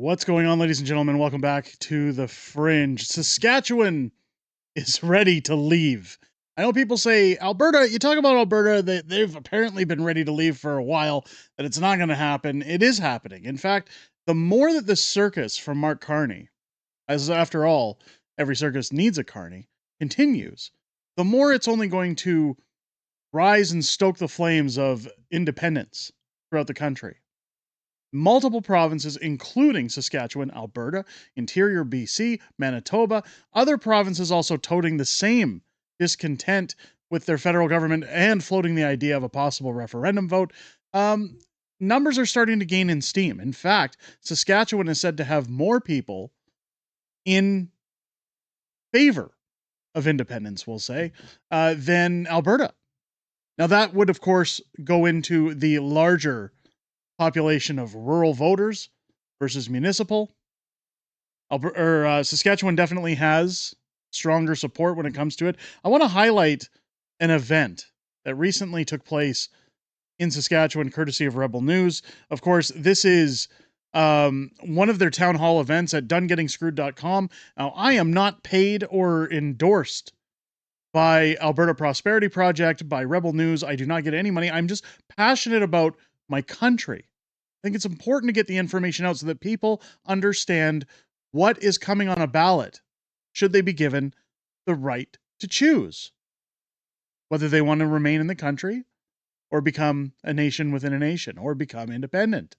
What's going on, ladies and gentlemen? Welcome back to the Fringe. Saskatchewan is ready to leave. I know people say, Alberta, you talk about Alberta, they've apparently been ready to leave for a while, that it's not going to happen. It is happening. In fact, the more that this circus from Mark Carney, as after all, every circus needs a Carney, continues, the more it's only going to rise and stoke the flames of independence throughout the country. Multiple provinces, including Saskatchewan, Alberta, Interior BC, Manitoba, other provinces also toting the same discontent with their federal government and floating the idea of a possible referendum vote. Numbers are starting to gain in steam. In fact, Saskatchewan is said to have more people in favor of independence, we'll say, than Alberta. Now, that would, of course, go into the larger population of rural voters versus municipal. Saskatchewan definitely has stronger support when it comes to it. I want to highlight an event that recently took place in Saskatchewan, courtesy of Rebel News. Of course, this is one of their town hall events at donegettingscrewed.com. Now, I am not paid or endorsed by Alberta Prosperity Project, by Rebel News. I do not get any money. I'm just passionate about my country. I think it's important to get the information out so that people understand what is coming on a ballot, should they be given the right to choose whether they want to remain in the country or become a nation within a nation or become independent.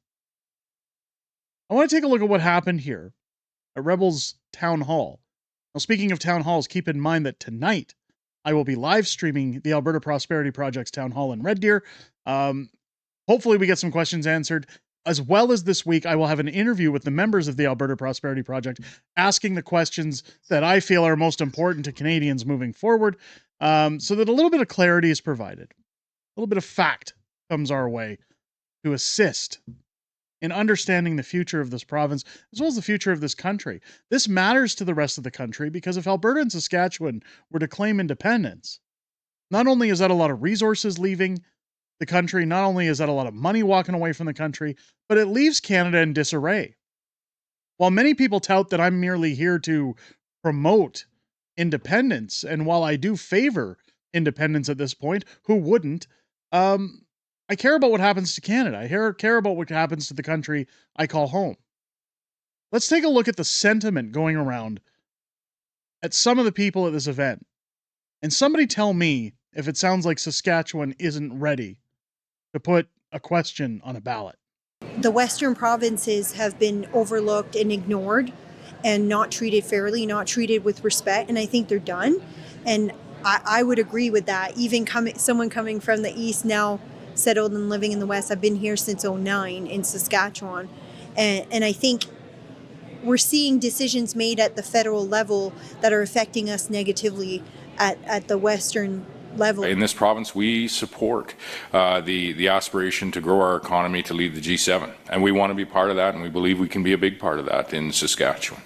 I want to take a look at what happened here at Rebel's Town Hall. Now, speaking of town halls, keep in mind that tonight I will be live streaming the Alberta Prosperity Project's Town Hall in Red Deer. Hopefully we get some questions answered. As well as this week, I will have an interview with the members of the Alberta Prosperity Project, asking the questions that I feel are most important to Canadians moving forward, so that a little bit of clarity is provided. A little bit of fact comes our way to assist in understanding the future of this province, as well as the future of this country. This matters to the rest of the country, because if Alberta and Saskatchewan were to claim independence, not only is that a lot of resources leaving the country, not only is that a lot of money walking away from the country, but it leaves Canada in disarray. While many people tout that I'm merely here to promote independence, and while I do favor independence at this point, who wouldn't? I care about what happens to Canada. I care about what happens to the country I call home. Let's take a look at the sentiment going around at some of the people at this event. And somebody tell me if it sounds like Saskatchewan isn't ready to put a question on a ballot. The Western provinces have been overlooked and ignored and not treated fairly, not treated with respect, and I think they're done. And I would agree with that. Even someone coming from the East, now settled and living in the West. I've been here since 2009 in Saskatchewan. And I think we're seeing decisions made at the federal level that are affecting us negatively at the Western level. In this province, we support the aspiration to grow our economy to lead the G7, and we want to be part of that, and we believe we can be a big part of that in Saskatchewan.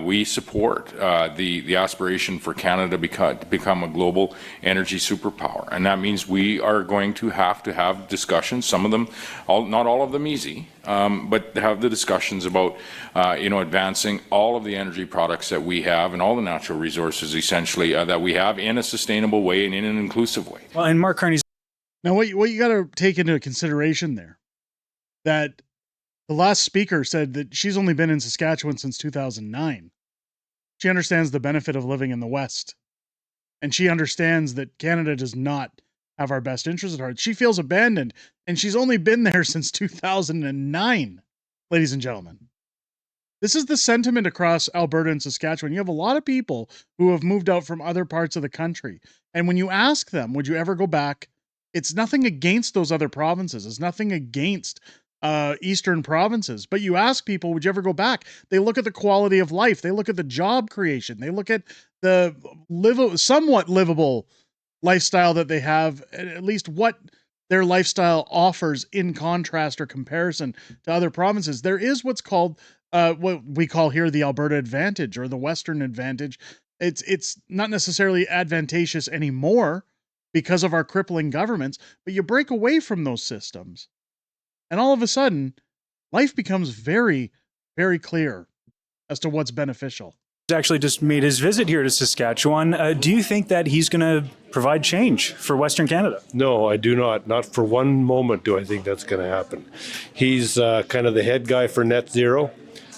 We support the aspiration for Canada to become a global energy superpower, and that means we are going to have discussions, some of them, not all of them easy, but have the discussions about advancing all of the energy products that we have and all the natural resources essentially that we have in a sustainable way and in an inclusive way. Well, and Mark Carney's now what you got to take into consideration there, that the last speaker said that she's only been in Saskatchewan since 2009. She understands the benefit of living in the West, and she understands that Canada does not have our best interests at heart. She feels abandoned, and she's only been there since 2009, ladies and gentlemen. This is the sentiment across Alberta and Saskatchewan. You have a lot of people who have moved out from other parts of the country. And when you ask them, would you ever go back? It's nothing against those other provinces. It's nothing against eastern provinces. But you ask people, would you ever go back? They look at the quality of life. They look at the job creation. They look at the somewhat livable lifestyle that they have, at least what their lifestyle offers in contrast or comparison to other provinces. There is what's called what we call here the Alberta advantage or the Western advantage. It's not necessarily advantageous anymore because of our crippling governments, but you break away from those systems, and all of a sudden, life becomes very, very clear as to what's beneficial. He's actually just made his visit here to Saskatchewan. Do you think that he's going to provide change for Western Canada? No, I do not. Not for one moment do I think that's going to happen. He's kind of the head guy for net zero.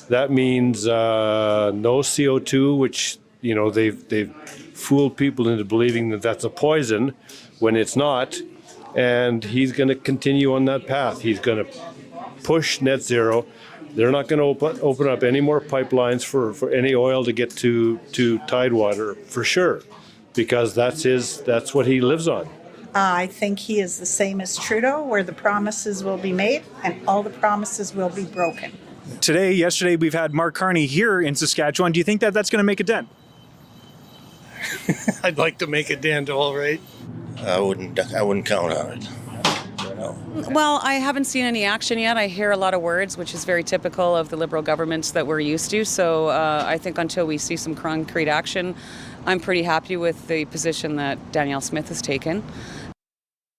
That means no CO2, which, you know, they've fooled people into believing that that's a poison when it's not. And he's going to continue on that path. He's going to push net zero. They're not going to open up any more pipelines for any oil to get to Tidewater, for sure, because that's what he lives on. I think he is the same as Trudeau, where the promises will be made and all the promises will be broken. Yesterday, we've had Mark Carney here in Saskatchewan. Do you think that that's going to make a dent? I'd like to make a dent, all right. I wouldn't count on it. Well, I haven't seen any action yet. I hear a lot of words, which is very typical of the Liberal governments that we're used to. So I think until we see some concrete action, I'm pretty happy with the position that Danielle Smith has taken.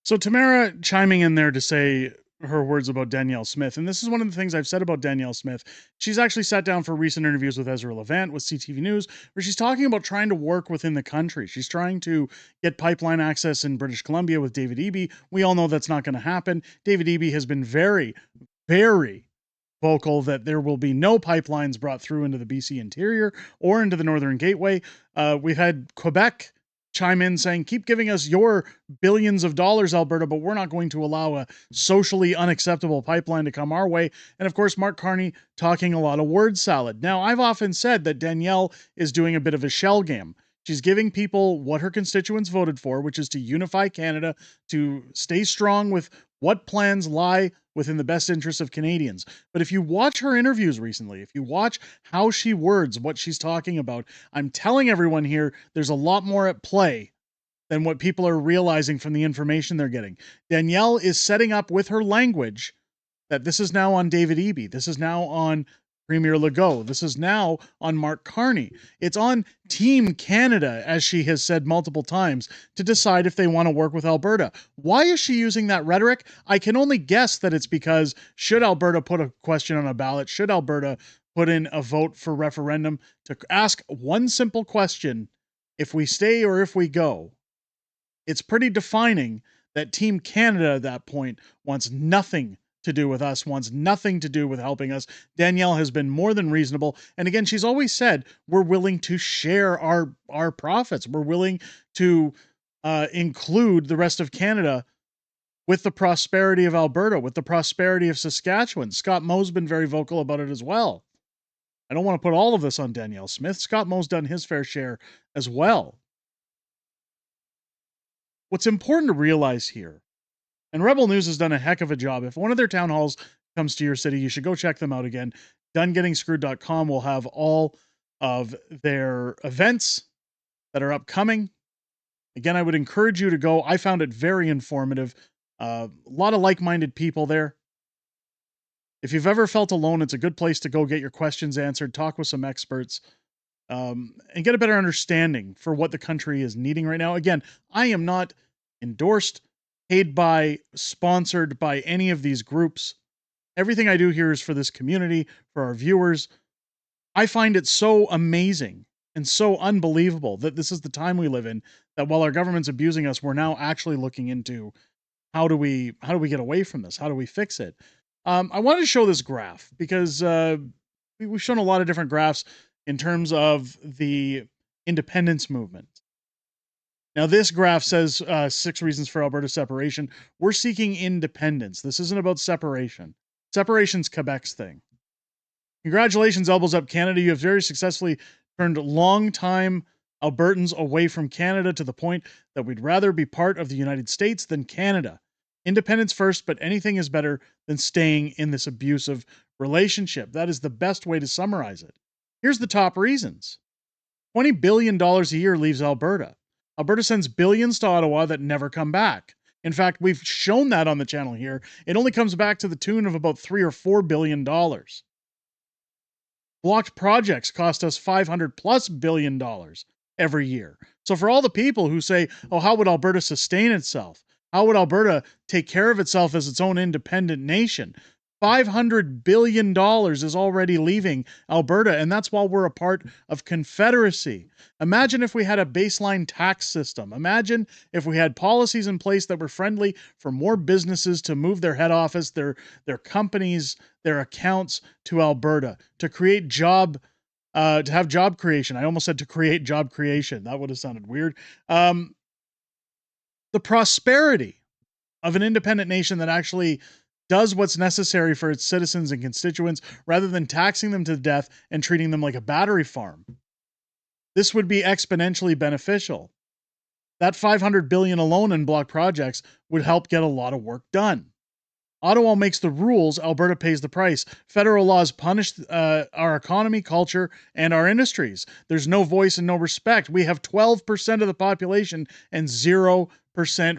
So Tamara chiming in there to say her words about Danielle Smith. And this is one of the things I've said about Danielle Smith. She's actually sat down for recent interviews with Ezra Levant, with CTV News, where she's talking about trying to work within the country. She's trying to get pipeline access in British Columbia with David Eby. We all know that's not going to happen. David Eby has been very, very vocal that there will be no pipelines brought through into the BC interior or into the Northern Gateway. We've had Quebec chime in saying, keep giving us your billions of dollars, Alberta, but we're not going to allow a socially unacceptable pipeline to come our way. And of course, Mark Carney talking a lot of word salad. Now, I've often said that Danielle is doing a bit of a shell game. She's giving people what her constituents voted for, which is to unify Canada, to stay strong with what plans lie within the best interests of Canadians. But if you watch her interviews recently, if you watch how she words what she's talking about, I'm telling everyone here, there's a lot more at play than what people are realizing from the information they're getting. Danielle is setting up with her language that this is now on David Eby. This is now on Premier Legault. This is now on Mark Carney. It's on Team Canada, as she has said multiple times, to decide if they want to work with Alberta. Why is she using that rhetoric? I can only guess that it's because should Alberta put a question on a ballot, should Alberta put in a vote for referendum to ask one simple question, if we stay or if we go, it's pretty defining that Team Canada at that point wants nothing to do with us, wants nothing to do with helping us. Danielle has been more than reasonable. And again, she's always said, we're willing to share our profits. We're willing to include the rest of Canada with the prosperity of Alberta, with the prosperity of Saskatchewan. Scott Moe's been very vocal about it as well. I don't want to put all of this on Danielle Smith. Scott Moe's done his fair share as well. What's important to realize here, and Rebel News has done a heck of a job. If one of their town halls comes to your city, you should go check them out again. DoneGettingScrewed.com will have all of their events that are upcoming. Again, I would encourage you to go. I found it very informative. A lot of like-minded people there. If you've ever felt alone, it's a good place to go get your questions answered, talk with some experts, and get a better understanding for what the country is needing right now. Again, I am not endorsed, paid by, sponsored by any of these groups. Everything I do here is for this community, for our viewers. I find it so amazing and so unbelievable that this is the time we live in, that while our government's abusing us, we're now actually looking into how do we get away from this? How do we fix it? I wanted to show this graph because we've shown a lot of different graphs in terms of the independence movement. Now, this graph says 6 reasons for Alberta separation. We're seeking independence. This isn't about separation. Separation's Quebec's thing. Congratulations, Elbows Up Canada. You have very successfully turned long-time Albertans away from Canada to the point that we'd rather be part of the United States than Canada. Independence first, but anything is better than staying in this abusive relationship. That is the best way to summarize it. Here's the top reasons. $20 billion a year leaves Alberta. Alberta sends billions to Ottawa that never come back. In fact, we've shown that on the channel here. It only comes back to the tune of about $3 or $4 billion. Blocked projects cost us $500+ billion every year. So for all the people who say, oh, how would Alberta sustain itself? How would Alberta take care of itself as its own independent nation? $500 billion is already leaving Alberta, and that's while we're a part of Confederacy. Imagine if we had a baseline tax system. Imagine if we had policies in place that were friendly for more businesses to move their head office, their companies, their accounts to Alberta, to create to have job creation. I almost said to create job creation. That would have sounded weird. The prosperity of an independent nation that actually does what's necessary for its citizens and constituents rather than taxing them to death and treating them like a battery farm. This would be exponentially beneficial. That $500 billion alone in block projects would help get a lot of work done. Ottawa makes the rules, Alberta pays the price. Federal laws punish our economy, culture, and our industries. There's no voice and no respect. We have 12% of the population and 0%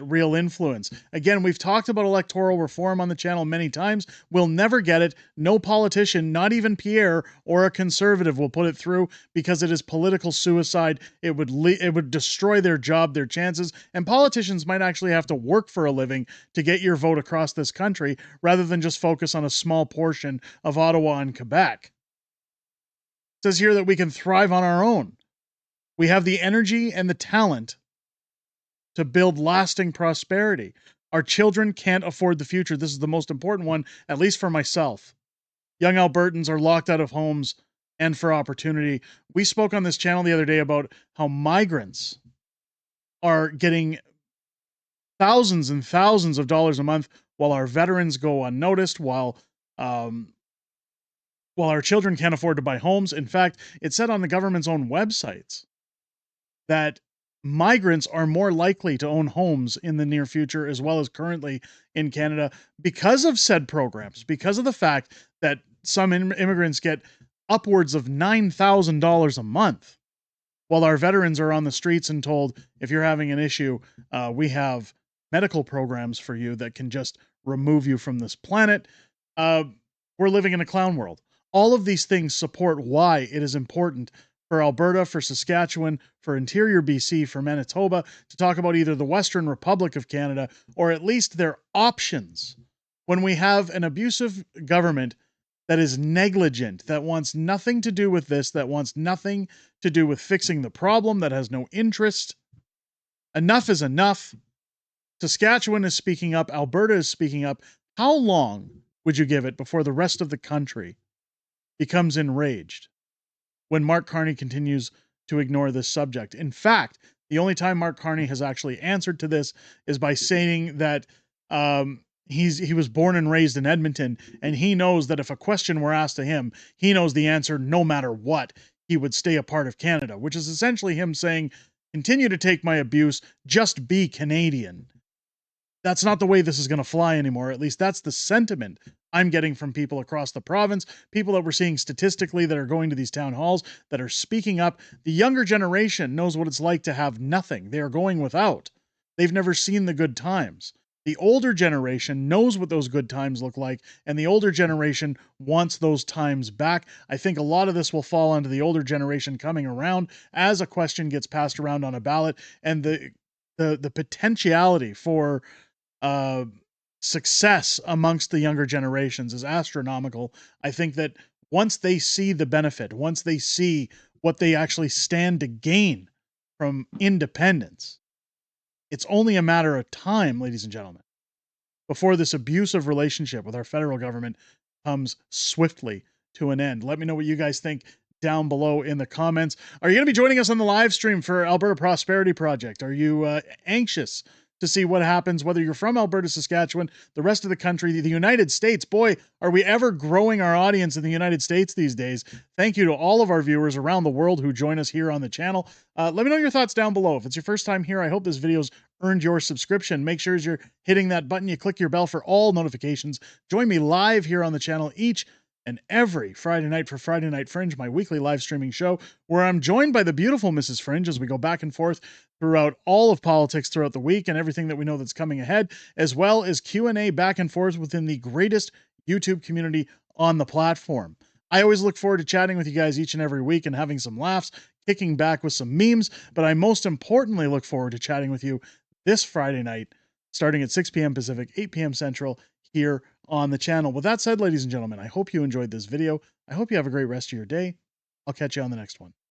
real influence. Again, we've talked about electoral reform on the channel many times. We'll never get it. No politician, not even Pierre or a conservative, will put it through because it is political suicide. It would destroy their job, their chances, and politicians might actually have to work for a living to get your vote across this country rather than just focus on a small portion of Ottawa and Quebec. It says here that we can thrive on our own. We have the energy and the talent to build lasting prosperity. Our children can't afford the future. This is the most important one, at least for myself. Young Albertans are locked out of homes and for opportunity. We spoke on this channel the other day about how migrants are getting thousands and thousands of dollars a month while our veterans go unnoticed, while our children can't afford to buy homes. In fact, it said on the government's own websites that migrants are more likely to own homes in the near future as well as currently in Canada because of said programs, because of the fact that some immigrants get upwards of $9,000 a month, while our veterans are on the streets and told, if you're having an issue, we have medical programs for you that can just remove you from this planet. We're living in a clown world. All of these things support why it is important for Alberta, for Saskatchewan, for Interior BC, for Manitoba, to talk about either the Western Republic of Canada or at least their options when we have an abusive government that is negligent, that wants nothing to do with this, that wants nothing to do with fixing the problem, that has no interest. Enough is enough. Saskatchewan is speaking up. Alberta is speaking up. How long would you give it before the rest of the country becomes enraged when Mark Carney continues to ignore this subject? In fact, the only time Mark Carney has actually answered to this is by saying that he was born and raised in Edmonton, and he knows that if a question were asked to him, he knows the answer no matter what. He would stay a part of Canada, which is essentially him saying, continue to take my abuse, just be Canadian. That's not the way this is going to fly anymore. At least that's the sentiment I'm getting from people across the province, people that we're seeing statistically that are going to these town halls, that are speaking up. The younger generation knows what it's like to have nothing. They are going without. They've never seen the good times. The older generation knows what those good times look like, and the older generation wants those times back. I think a lot of this will fall onto the older generation coming around as a question gets passed around on a ballot, and the potentiality for success amongst the younger generations is astronomical. I think that once they see the benefit, once they see what they actually stand to gain from independence, it's only a matter of time, ladies and gentlemen, before this abusive relationship with our federal government comes swiftly to an end. Let me know what you guys think down below in the comments. Are you going to be joining us on the live stream for Alberta Prosperity Project? Are you anxious to see what happens, whether you're from Alberta, Saskatchewan, the rest of the country, the United States? Boy, are we ever growing our audience in the United States these days. Thank you to all of our viewers around the world who join us here on the channel. Let me know your thoughts down below. If it's your first time here, I hope this video's earned your subscription. Make sure as you're hitting that button, you click your bell for all notifications. Join me live here on the channel each and every Friday night for Friday Night Fringe, my weekly live streaming show, where I'm joined by the beautiful Mrs. Fringe as we go back and forth throughout all of politics throughout the week and everything that we know that's coming ahead, as well as Q&A back and forth within the greatest YouTube community on the platform. I always look forward to chatting with you guys each and every week and having some laughs, kicking back with some memes, but I most importantly look forward to chatting with you this Friday night, starting at 6 p.m. Pacific, 8 p.m. Central, here on the channel. With that said, ladies and gentlemen, I hope you enjoyed this video. I hope you have a great rest of your day. I'll catch you on the next one.